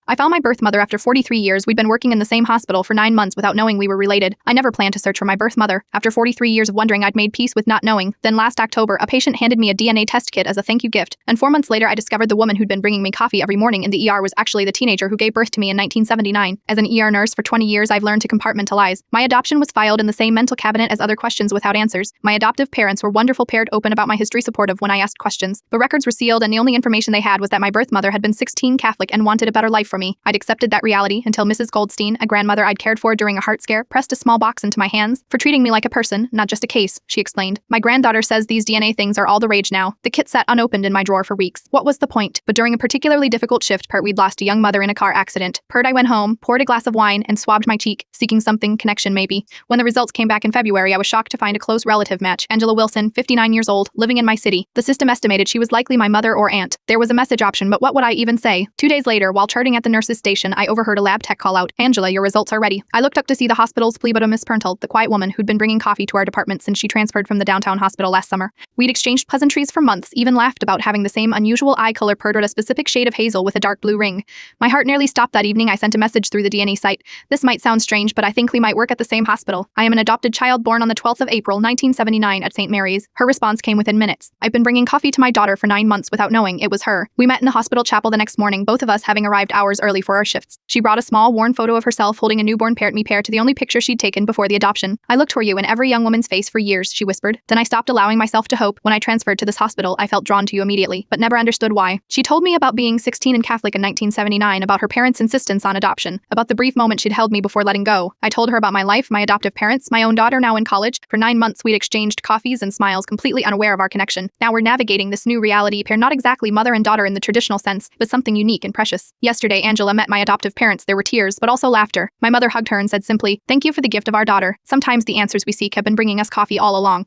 I found my birth mother after 43 years. We'd been working in the same hospital for 9 months without knowing we were related. I never planned to search for my birth mother. After 43 years of wondering, I'd made peace with not knowing. Then last October, a patient handed me a DNA test kit as a thank you gift. And 4 months later, I discovered the woman who'd been bringing me coffee every morning in the ER was actually the teenager who gave birth to me in 1979. As an ER nurse for 20 years, I've learned to compartmentalize. My adoption was filed in the same mental cabinet as other questions without answers. My adoptive parents were wonderful, paired open about my history, supportive when I asked questions. The records were sealed, and the only information they had was that my birth mother had been 16, Catholic, and wanted a better life for me. I'd accepted that reality until Mrs. Goldstein, a grandmother I'd cared for during a heart scare, pressed a small box into my hands for treating me like a person, not just a case, she explained. My granddaughter says these DNA things are all the rage now. The kit sat unopened in my drawer for weeks. What was the point? But during a particularly difficult shift part, we'd lost a young mother in a car accident. I went home, poured a glass of wine, and swabbed my cheek, seeking something, connection maybe. When the results came back in February, I was shocked to find a close relative match. Angela Wilson, 59 years old, living in my city. The system estimated she was likely my mother or aunt. There was a message option, but what would I even say? 2 days later, while charting at the nurse's station, I overheard a lab tech call out, "Angela, your results are ready." I looked up to see the hospital's phlebotomist Perntal, the quiet woman who'd been bringing coffee to our department since she transferred from the downtown hospital last summer. We'd exchanged pleasantries for months, even laughed about having the same unusual eye color, purred a specific shade of hazel with a dark blue ring. My heart nearly stopped that evening. I sent a message through the DNA site. "This might sound strange, but I think we might work at the same hospital. I am an adopted child born on the 12th of April, 1979 at St. Mary's." Her response came within minutes. "I've been bringing coffee to my daughter for 9 months without knowing it was her." We met in the hospital chapel the next morning, both of us having arrived hours early for our shifts. She brought a small, worn photo of herself holding a newborn parent, me pair to the only picture she'd taken before the adoption. "I looked for you in every young woman's face for years," she whispered. "Then I stopped allowing myself to hope. When I transferred to this hospital, I felt drawn to you immediately, but never understood why." She told me about being 16 and Catholic in 1979, about her parents' insistence on adoption, about the brief moment she'd held me before letting go. I told her about my life, my adoptive parents, my own daughter now in college. For 9 months, we'd exchanged coffees and smiles, completely unaware of our connection. Now we're navigating this new reality pair, not exactly mother and daughter in the traditional sense, but something unique and precious. Yesterday, Angela met my adoptive parents. There were tears, but also laughter. My mother hugged her and said simply, "Thank you for the gift of our daughter. Sometimes the answers we seek have been bringing us coffee all along."